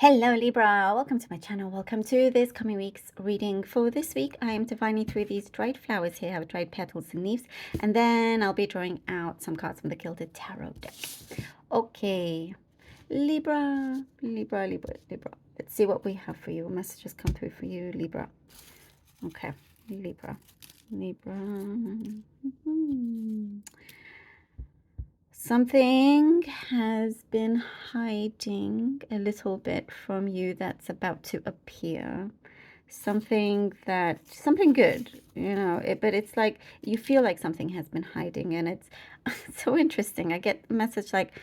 Hello Libra, welcome to my channel. Welcome to this coming week's reading. For this week, I am divining through these dried flowers here. I have dried petals and leaves, and then I'll be drawing out some cards from the Gilded Tarot deck. Okay, Libra. Let's see what we have for you. What messages come through for you, Libra? Okay, Libra. Something has been hiding a little bit from you that's about to appear. Something good, but it's like you feel like something has been hiding, and it's so interesting. I get a message like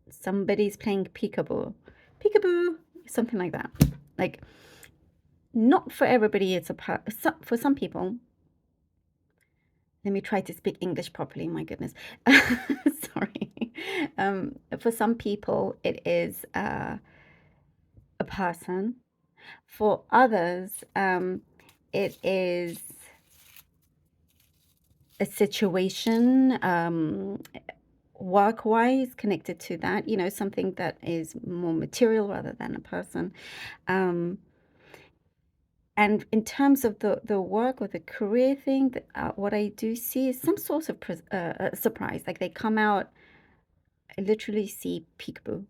somebody's playing peekaboo, something like that. Like, not for everybody, it's for some people. Let me try to speak English properly. My goodness. Sorry. For some people, it is a person. For others, it is a situation, work-wise, connected to that, something that is more material rather than a person. And in terms of the work or the career thing, what I do see is some sort of surprise. Like they come out, I literally see peekaboo.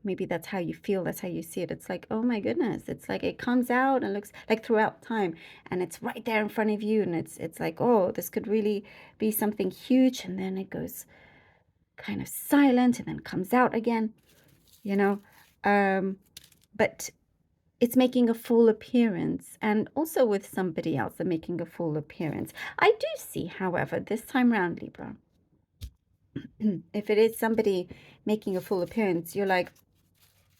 Maybe that's how you feel, that's how you see it. It's like, oh my goodness. It's like it comes out and looks like throughout time, and it's right there in front of you, and it's like, oh, this could really be something huge, and then it goes kind of silent and then comes out again, but it's making a full appearance, and also with somebody else, they're making a full appearance. I do see, however, this time round, Libra, if it is somebody making a full appearance, you're like,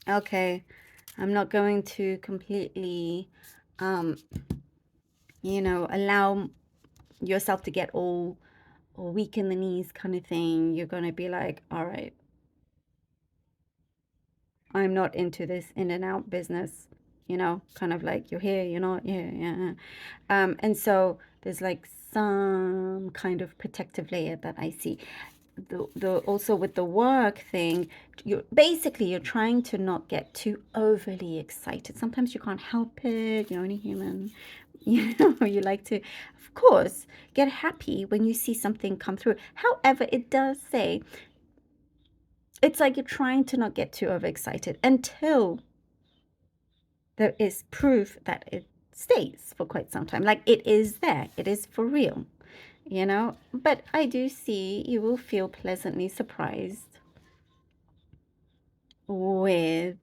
okay, I'm not going to completely, allow yourself to get all weak in the knees kind of thing. You're going to be like, all right, I'm not into this in and out business, kind of like you're here, you're not, yeah. And so there's like some kind of protective layer that I see. Also with the work thing, you're trying to not get too overly excited. Sometimes you can't help it. You're only human. You like to, of course, get happy when you see something come through. However, it does say it's like you're trying to not get too overexcited until there is proof that it stays for quite some time. Like it is there. It is for real. But I do see you will feel pleasantly surprised with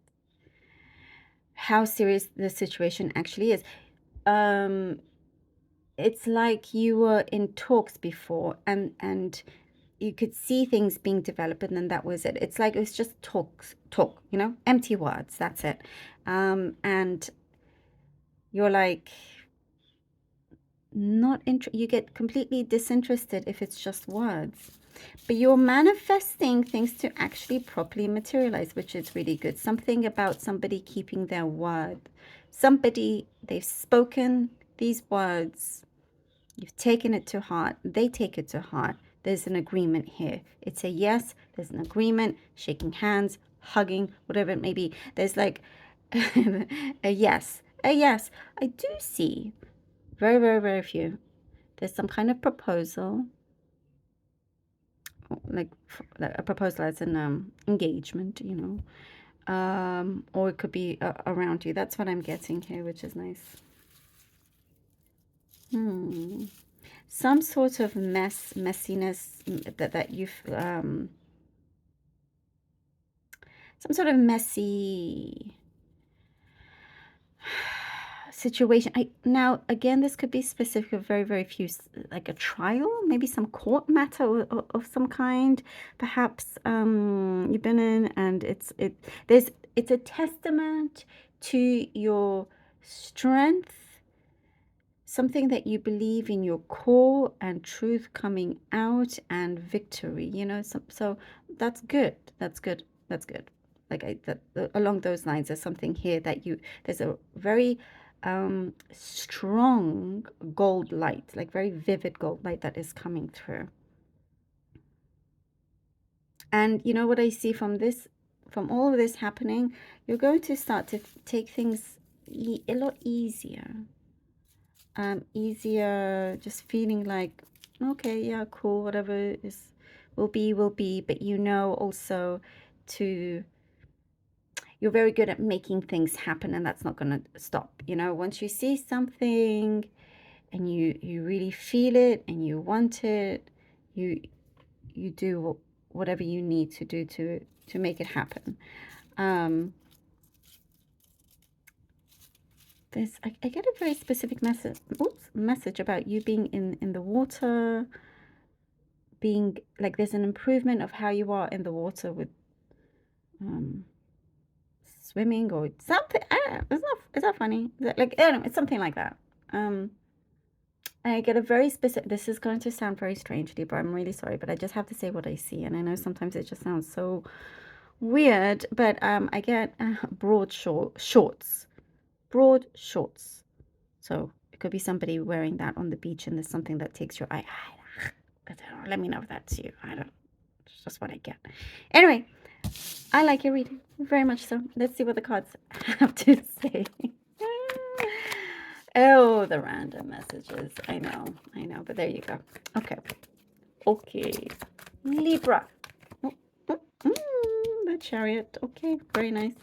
how serious the situation actually is. It's like you were in talks before, and you could see things being developed, and then that was it. It's like it was just talk, empty words. That's it. And you're like, you get completely disinterested if it's just words, but you're manifesting things to actually properly materialize, which is really good. Something about somebody keeping their word. They've spoken these words, you've taken it to heart, they take it to heart. There's an agreement here. It's a yes, there's an agreement, shaking hands, hugging, whatever it may be. There's like a yes. I do see very, very, very few. There's some kind of proposal, like a proposal as an engagement, or it could be around you. That's what I'm getting here, which is nice. Some sort of messiness that you've, some sort of messy situation. Now again, this could be specific of very, very few, like a trial, maybe some court matter of some kind, perhaps you've been in, and it's a testament to your strength, something that you believe in your core, and truth coming out, and victory, so that's good. Like along those lines, there's something here that there's a very strong gold light, like very vivid gold light that is coming through. And you know what I see from this from all of this happening, you're going to start to take things a lot easier. Easier, just feeling like, okay, yeah, cool, whatever is will be, but you know also to you're very good at making things happen, and that's not going to stop. You know, once you see something and you really feel it and you want it, you do whatever you need to do to make it happen. I get a very specific message about you being in the water, being like there's an improvement of how you are in the water with swimming or something. I don't know. Is that funny? Is that like, I don't know, it's something like that. I get a very specific, this is going to sound very strange, Libra, I'm really sorry, but I just have to say what I see. And I know sometimes it just sounds so weird, but I get broad shorts. Broad shorts. So it could be somebody wearing that on the beach, and there's something that takes your eye. Let me know if that's you. I don't, it's just what I get. Anyway, I like your reading very much so. Let's see what the cards have to say. Oh, the random messages. I know, but there you go. Okay. Libra. The Chariot. Okay, very nice.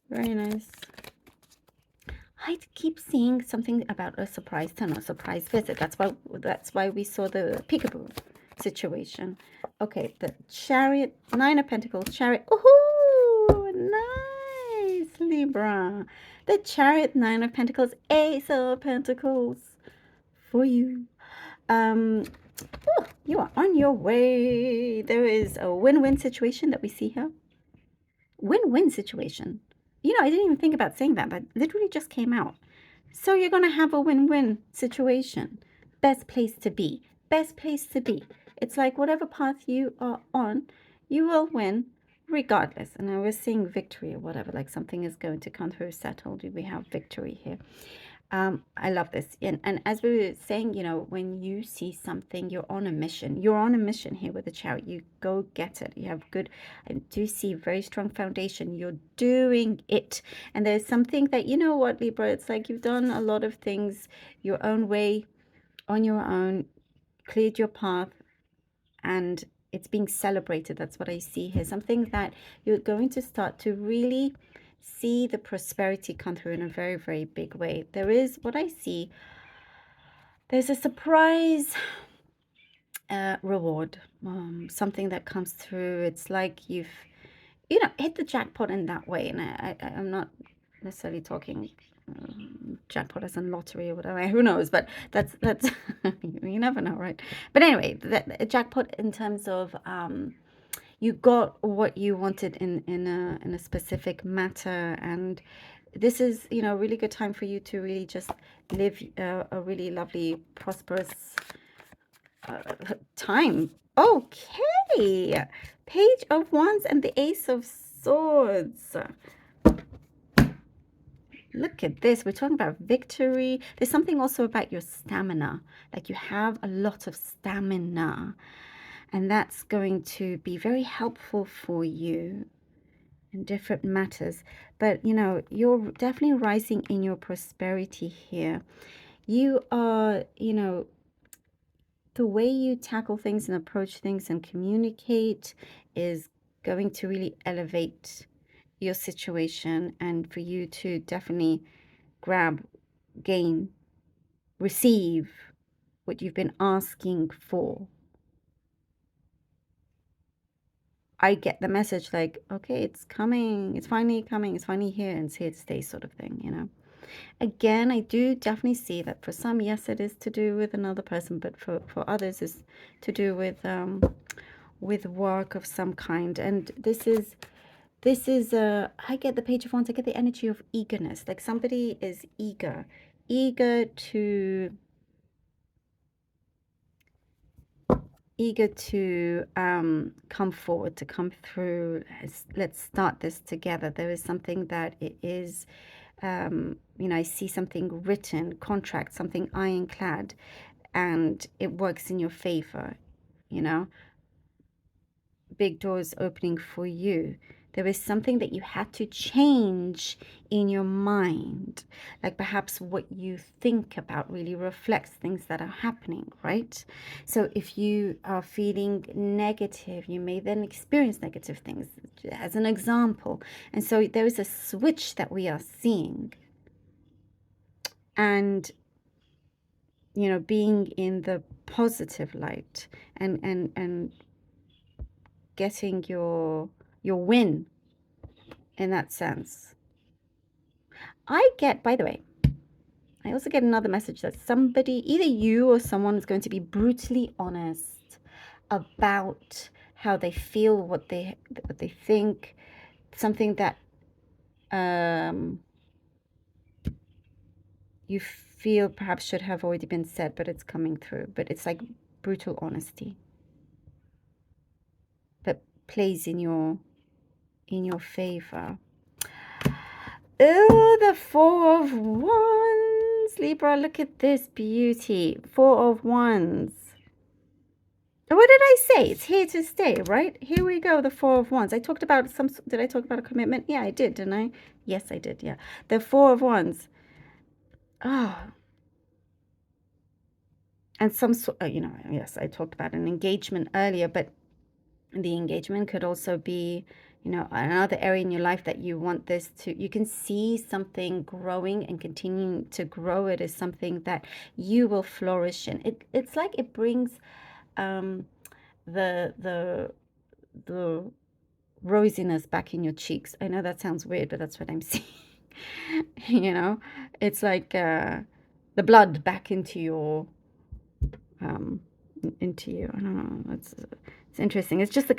Very nice. I keep seeing something about a surprise turn or surprise visit. That's why we saw the peekaboo situation. Okay, the Chariot, 9 of Pentacles, Chariot. Ooh, nice, Libra. The Chariot, 9 of Pentacles, Ace of Pentacles for you. You are on your way. There is a win-win situation that we see here. Win-win situation. You know, I didn't even think about saying that, but literally just came out. So you're going to have a win-win situation. Best place to be. Best place to be. It's like whatever path you are on, you will win regardless. And I was seeing victory or whatever, like something is going to come through settled. We have victory here. I love this. And as we were saying, you know, when you see something, you're on a mission. You're on a mission here with the Chariot. You go get it. You have good, I do see very strong foundation. You're doing it. And there's something that, you know what, Libra, it's like you've done a lot of things your own way, on your own, cleared your path, and it's being celebrated. That's what I see here. Something that you're going to start to really see the prosperity come through in a very, very big way. There is what I see. There's a surprise reward, something that comes through. It's like you've, you know, hit the jackpot in that way. And I'm not necessarily talking jackpot as in lottery or whatever. Who knows? But that's you never know, right? But anyway, a jackpot in terms of you got what you wanted in a specific matter, and this is, you know, a really good time for you to really just live a really lovely, prosperous time. Okay, Page of Wands and the Ace of Swords. Look at this. We're talking about victory. There's something also about your stamina. Like you have a lot of stamina. And that's going to be very helpful for you in different matters. But, you know, you're definitely rising in your prosperity here. You are, you know, the way you tackle things and approach things and communicate is going to really elevate your situation, and for you to definitely grab, gain, receive what you've been asking for. I get the message like, okay, it's coming, it's finally coming, it's finally here, and it's here to stay, sort of thing, you know. Again, I do definitely see that for some, yes, it is to do with another person, but for others, it's to do with work of some kind. And this is I get the Page of Wands. I get the energy of eagerness, like somebody is eager to come forward, to come through. Let's start this together. There is something that it is, you know, I see something written, contract, something ironclad, and it works in your favor, you know. Big doors opening for you. There is something that you had to change in your mind. Like perhaps what you think about really reflects things that are happening, right? So if you are feeling negative, you may then experience negative things, as an example. And so there is a switch that we are seeing. And, you know, being in the positive light and getting your win in that sense. I get, by the way, I also get another message that somebody, either you or someone, is going to be brutally honest about how they feel, what they think, something that you feel perhaps should have already been said, but it's coming through. But it's like brutal honesty that plays in your favor. Oh, the Four of Wands. Libra, look at this beauty. Four of Wands. What did I say? It's here to stay, right? Here we go, the Four of Wands. I talked about did I talk about a commitment? Yeah, I did, didn't I? Yes, I did, yeah. The Four of Wands. Oh. And some sort, you know, yes, I talked about an engagement earlier, but the engagement could also be, you know, another area in your life that you want this to, you can see something growing and continuing to grow. It is something that you will flourish in. It's like it brings the rosiness back in your cheeks. I know that sounds weird, but that's what I'm seeing. You know, it's like the blood back into your into you. I don't know. It's interesting. It's just the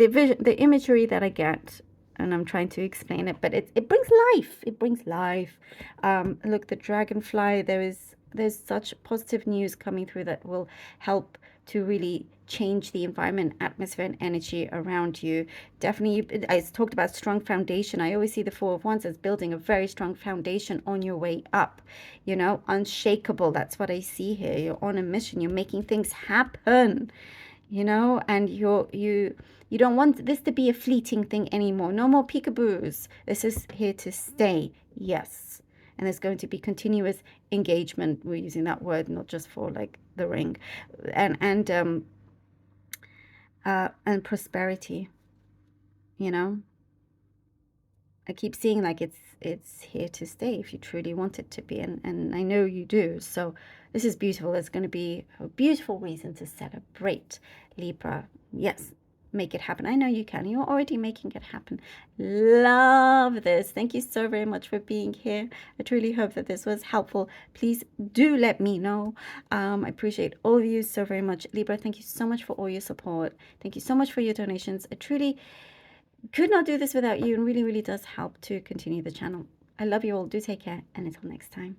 vision, the imagery that I get, and I'm trying to explain it, but it brings life. It brings life. Look, the dragonfly. There's such positive news coming through that will help to really change the environment, atmosphere, and energy around you. Definitely, I talked about strong foundation. I always see the Four of Wands as building a very strong foundation on your way up. You know, unshakable. That's what I see here. You're on a mission. You're making things happen. You know, and you don't want this to be a fleeting thing anymore. No more peekaboos. This is here to stay. Yes. And there's going to be continuous engagement. We're using that word not just for like the ring, and prosperity. You know, I keep seeing like it's here to stay if you truly want it to be, and I know you do. So this is beautiful. It's going to be a beautiful reason to celebrate, Libra. Yes, make it happen. I know you can. You're already making it happen. Love this. Thank you so very much for being here. I truly hope that this was helpful. Please do let me know. I appreciate all of you so very much. Libra, thank you so much for all your support. Thank you so much for your donations. I truly could not do this without you, and really, really does help to continue the channel. I love you all. Do take care, and until next time.